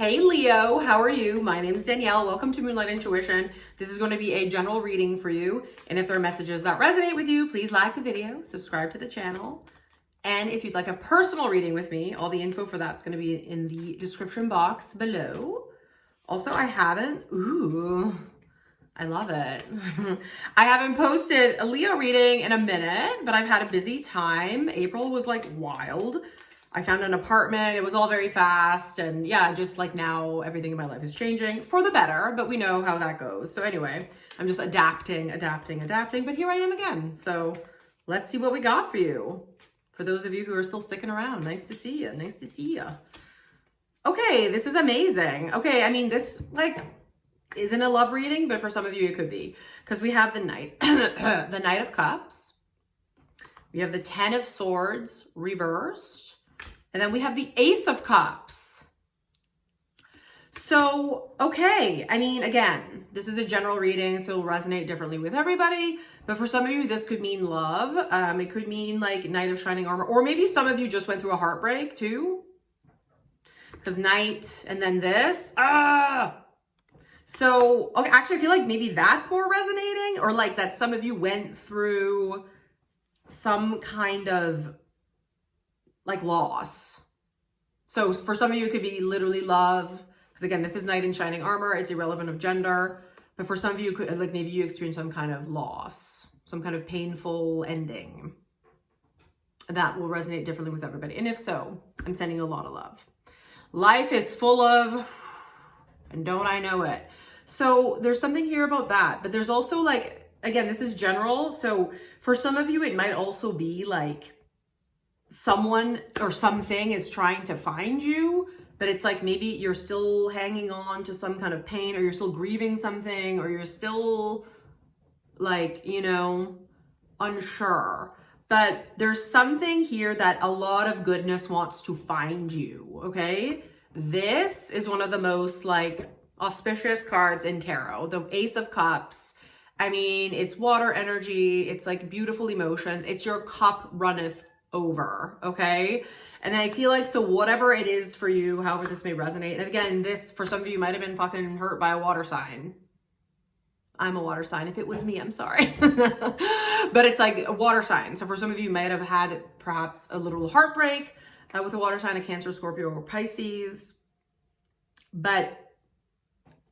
Hey Leo, how are you? My name is Danielle. Welcome to Moonlight Intuition. This is going to be a general reading for you. And if there are messages that resonate with you, please like the video, subscribe to the channel. And if you'd like a personal reading with me, all the info for that's going to be in the description box below. Also, I love it. I haven't posted a Leo reading in a minute, but I've had a busy time. April was like wild. I found an apartment. It was all very fast. And yeah, just like now everything in my life is changing for the better, but we know how that goes. So anyway, I'm just adapting. But here I am again. So let's see what we got for you. For those of you who are still sticking around, nice to see you. Okay, this is amazing. Okay, I mean, this like isn't a love reading, but for some of you it could be. Because we have the Knight, the Knight of Cups. We have the Ten of Swords reversed. And then we have the Ace of Cups. So, okay. I mean, again, this is a general reading, so it'll resonate differently with everybody. But for some of you, this could mean love. It could mean like Knight of Shining Armor. Or maybe some of you just went through a heartbreak too. Because Knight and then this. So, okay, actually, I feel like maybe that's more resonating. Or like that some of you went through some kind of like loss. So for some of you, it could be literally love. Because again, this is Knight in Shining Armor. It's irrelevant of gender. But for some of you, it could, like maybe you experience some kind of loss, some kind of painful ending. That will resonate differently with everybody. And if so, I'm sending you a lot of love. Life is full of, and don't I know it? So there's something here about that. But there's also like, again, this is general. So for some of you, it might also be like, someone or something is trying to find you, but it's like maybe you're still hanging on to some kind of pain, or you're still grieving something, or you're still like, you know, unsure. But there's something here that a lot of goodness wants to find you, okay? This is one of the most like auspicious cards in tarot, the Ace of Cups. I mean, it's water energy. It's like beautiful emotions. It's your cup runneth over, okay? And I feel like, so whatever it is for you, however this may resonate, and again, this, for some of you, might have been fucking hurt by a water sign. I'm a water sign. If it was me, I'm sorry. But it's like a water sign. So for some of you, might have had perhaps a little heartbreak with a water sign, a Cancer, Scorpio, or Pisces. But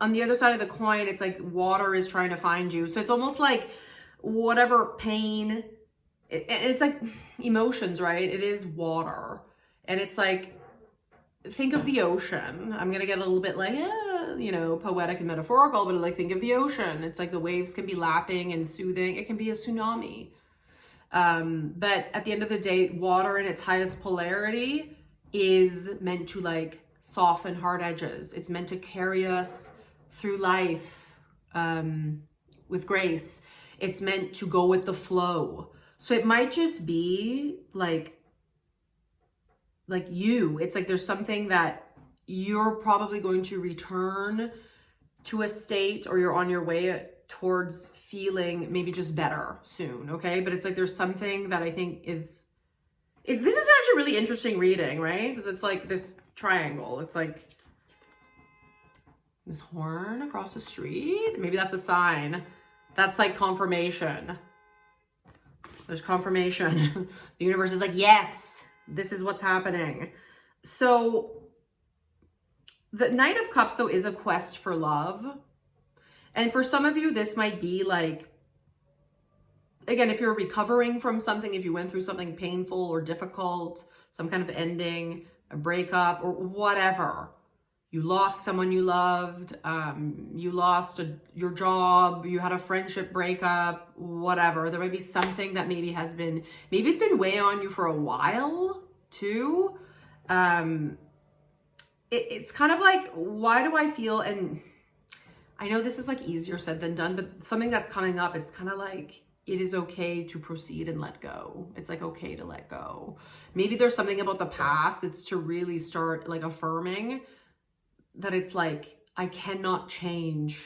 on the other side of the coin, it's like water is trying to find you. So it's almost like whatever pain, it's like emotions, right? It is water. And it's like, think of the ocean. I'm going to get a little bit like, you know, poetic and metaphorical, but like think of the ocean. It's like the waves can be lapping and soothing. It can be a tsunami. But at the end of the day, water in its highest polarity is meant to like soften hard edges. It's meant to carry us through life with grace. It's meant to go with the flow. So it might just be like you, it's like there's something that you're probably going to return to a state, or you're on your way towards feeling maybe just better soon, okay? But it's like there's something that I think is, this is actually a really interesting reading, right? Because it's like this triangle. It's like this horn across the street. Maybe that's a sign. That's like confirmation. There's confirmation. The universe is like, yes, this is what's happening. So the Knight of Cups, though, is a quest for love. And for some of you, this might be like, again, if you're recovering from something, if you went through something painful or difficult, some kind of ending, a breakup, or whatever. You lost someone you loved, you lost your job, you had a friendship breakup, whatever. There might be something that maybe has been, maybe it's been weighing on you for a while too. It's kind of like, why do I feel, and I know this is like easier said than done, but something that's coming up, it's kind of like, it is okay to proceed and let go. It's like okay to let go. Maybe there's something about the past. It's to really start like affirming that it's like, I cannot change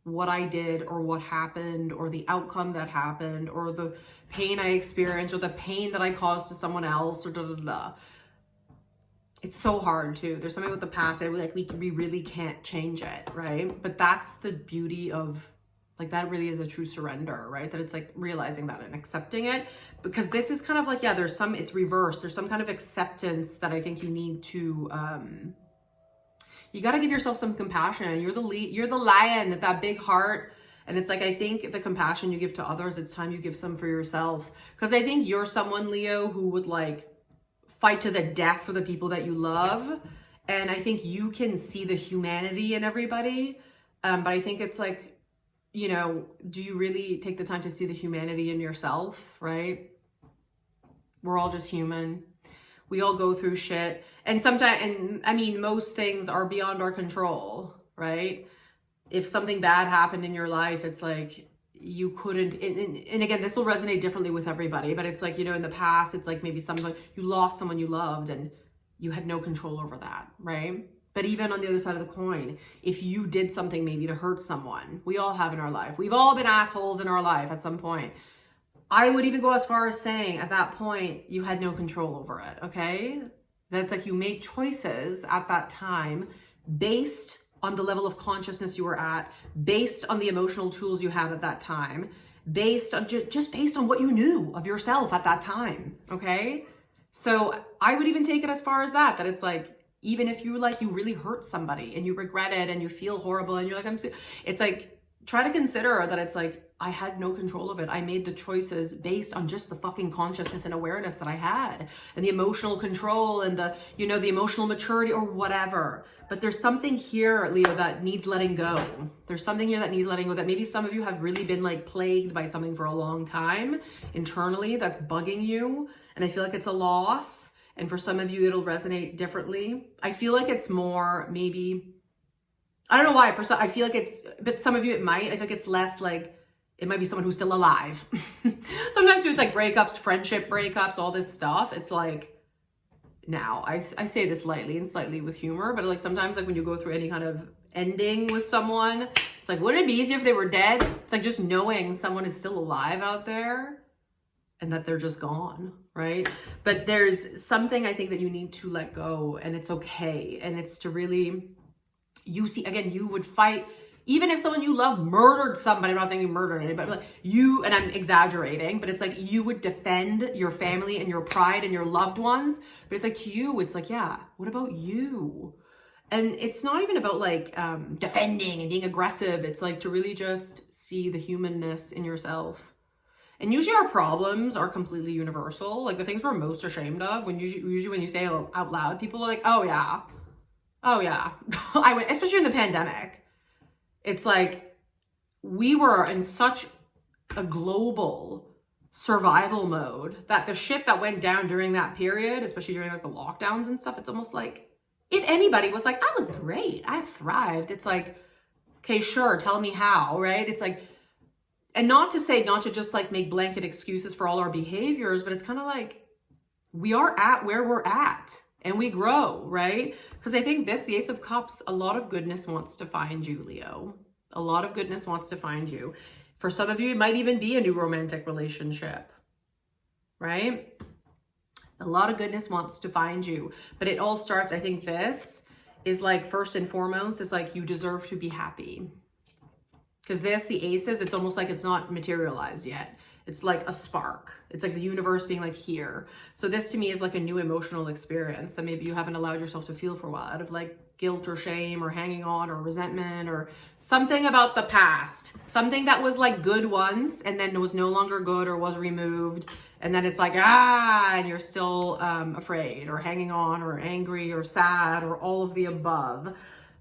what I did or what happened or the outcome that happened or the pain I experienced or the pain that I caused to someone else or da da da. it's so hard too. There's something with the past that we really can't change it, right? But that's the beauty of, like, that really is a true surrender, right? That it's like realizing that and accepting it, because this is kind of like, yeah, there's some, it's reversed. There's some kind of acceptance that I think you need to, you got to give yourself some compassion. You're the lion, that big heart. And it's like, I think the compassion you give to others, it's time you give some for yourself. Because I think you're someone, Leo, who would like fight to the death for the people that you love. And I think you can see the humanity in everybody. But I think it's like, you know, do you really take the time to see the humanity in yourself, right? We're all just human. We all go through shit. And sometimes, and I mean, most things are beyond our control, right? If something bad happened in your life, it's like you couldn't, and again, this will resonate differently with everybody, but it's like, you know, in the past, it's like maybe someone, you lost someone you loved and you had no control over that, right? But even on the other side of the coin, if you did something maybe to hurt someone, we all have in our life. We've all been assholes in our life at some point. I would even go as far as saying at that point, you had no control over it, okay? That's like you made choices at that time based on the level of consciousness you were at, based on the emotional tools you had at that time, based on just based on what you knew of yourself at that time, okay? So I would even take it as far as that it's like, even if you like, you really hurt somebody and you regret it and you feel horrible and you're like, it's like, try to consider that it's like, I had no control of it. I made the choices based on just the fucking consciousness and awareness that I had and the emotional control and the, you know, the emotional maturity or whatever. But there's something here, Leo, that needs letting go. There's something here that needs letting go, that maybe some of you have really been like plagued by something for a long time internally that's bugging you. And I feel like it's a loss. And for some of you, it'll resonate differently. I feel like it's more maybe, I don't know why, for some, I feel like it's, but some of you it might, I feel like it's less like, it might be someone who's still alive. Sometimes too, it's like breakups, friendship breakups, all this stuff. It's like, now, I say this lightly and slightly with humor, but like sometimes like when you go through any kind of ending with someone, it's like, wouldn't it be easier if they were dead? It's like just knowing someone is still alive out there and that they're just gone, right? But there's something I think that you need to let go, and it's okay. And it's to really, you see, again, you would fight. Even if someone you love murdered somebody, I'm not saying you murdered anybody, but like you, and I'm exaggerating, but it's like you would defend your family and your pride and your loved ones. But it's like to you, it's like, yeah, what about you? And it's not even about like defending and being aggressive. It's like to really just see the humanness in yourself. And usually our problems are completely universal. Like the things we're most ashamed of, usually when you say it out loud, people are like, oh yeah. Especially in the pandemic. It's like we were in such a global survival mode that the shit that went down during that period, especially during like the lockdowns and stuff, it's almost like if anybody was like, I was great, I thrived. It's like, okay, sure, tell me how, right? It's like, and not to just like make blanket excuses for all our behaviors, but it's kind of like we are at where we're at. And we grow, right? Because I think the Ace of Cups, a lot of goodness wants to find you, Leo. A lot of goodness wants to find you. For some of you, it might even be a new romantic relationship, right? A lot of goodness wants to find you. But it all starts, I think this is like, first and foremost, is like you deserve to be happy. Because the aces, it's almost like it's not materialized yet. It's like a spark. It's like the universe being like here. So this to me is like a new emotional experience that maybe you haven't allowed yourself to feel for a while out of like guilt or shame or hanging on or resentment or something about the past. Something that was like good once and then was no longer good or was removed. And then it's like, and you're still afraid or hanging on or angry or sad or all of the above.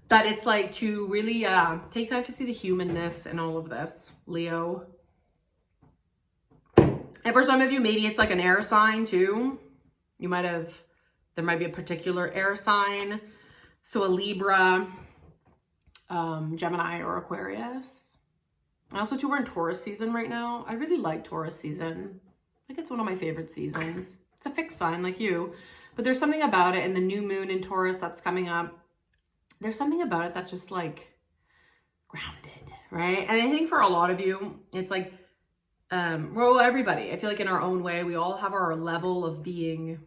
But it's like to really take time to see the humanness in all of this, Leo. And for some of you, maybe it's like an air sign too. There might be a particular air sign. So a Libra, Gemini, or Aquarius. Also too, we're in Taurus season right now. I really like Taurus season. I think it's one of my favorite seasons. It's a fixed sign like you, but there's something about it. And the new moon in Taurus that's coming up, there's something about it that's just like grounded, right? And I think for a lot of you, it's like, well, everybody, I feel like in our own way, we all have our level of being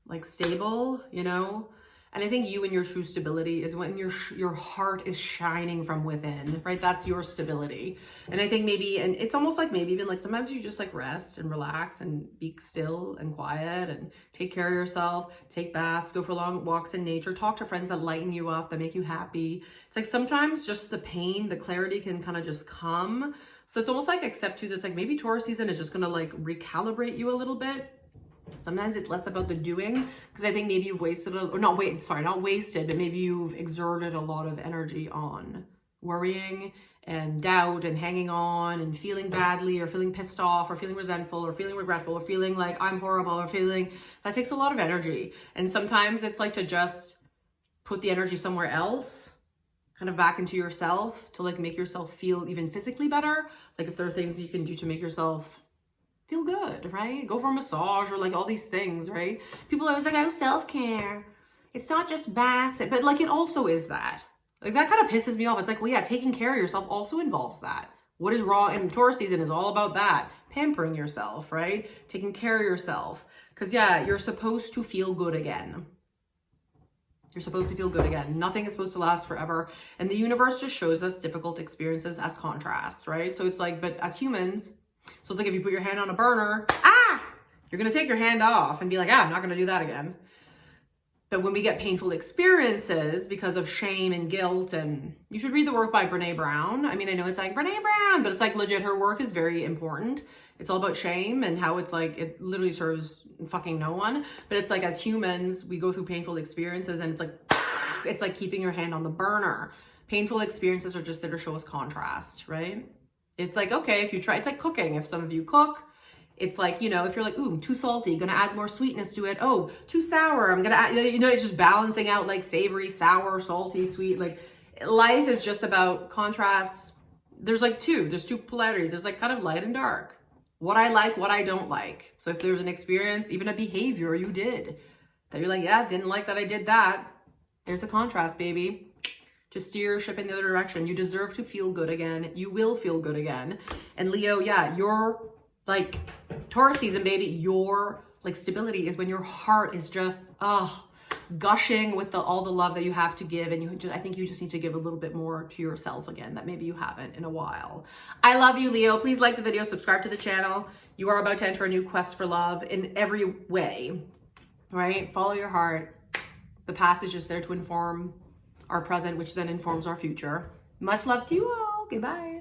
like stable, you know? And I think you and your true stability is when your heart is shining from within, right? That's your stability. And I think maybe, and it's almost like maybe even like sometimes you just like rest and relax and be still and quiet and take care of yourself, take baths, go for long walks in nature, talk to friends that lighten you up, that make you happy. It's like sometimes just the pain, the clarity can kind of just come. So it's almost like accept too, that's like maybe Taurus season is just gonna like recalibrate you a little bit. Sometimes it's less about the doing, because I think maybe you've wasted, not wasted, but maybe you've exerted a lot of energy on worrying and doubt and hanging on and feeling badly or feeling pissed off or feeling resentful or feeling regretful or feeling like I'm horrible or feeling, that takes a lot of energy. And sometimes it's like to just put the energy somewhere else, kind of back into yourself, to like make yourself feel even physically better. Like if there are things you can do to make yourself feel good, right? Go for a massage or like all these things, right? People are always like, oh, self-care. It's not just baths, but like it also is that. Like that kind of pisses me off. It's like, well, yeah, taking care of yourself also involves that. What is wrong? And Taurus season is all about that. Pampering yourself, right? Taking care of yourself. Because yeah, you're supposed to feel good again. You're supposed to feel good again. Nothing is supposed to last forever. And the universe just shows us difficult experiences as contrast, right? So it's like, but as humans, so it's like if you put your hand on a burner, you're going to take your hand off and be like, I'm not going to do that again. But when we get painful experiences because of shame and guilt, and you should read the work by Brene Brown. I mean, I know it's like Brene Brown, but it's like legit, her work is very important. It's all about shame and how it's like, it literally serves fucking no one. But it's like as humans, we go through painful experiences and it's like keeping your hand on the burner. Painful experiences are just there to show us contrast, right? It's like, okay, if you try, it's like cooking. If some of you cook, it's like, you know, if you're like, ooh, too salty, gonna add more sweetness to it. Oh, too sour, I'm gonna add, you know, it's just balancing out like savory, sour, salty, sweet. Like life is just about contrasts. There's two polarities. There's like kind of light and dark. What I like, what I don't like. So if there's an experience, even a behavior you did that you're like, yeah, didn't like that I did that. There's a contrast, baby. Just steer your ship in the other direction. You deserve to feel good again. You will feel good again. And Leo, yeah, your like Taurus season, baby, your like stability is when your heart is just gushing with all the love that you have to give. And I think you just need to give a little bit more to yourself again that maybe you haven't in a while. I love you, Leo. Please like the video, subscribe to the channel. You are about to enter a new quest for love in every way, right? Follow your heart. The past is just there to inform our present, which then informs our future. Much love to you all. Goodbye.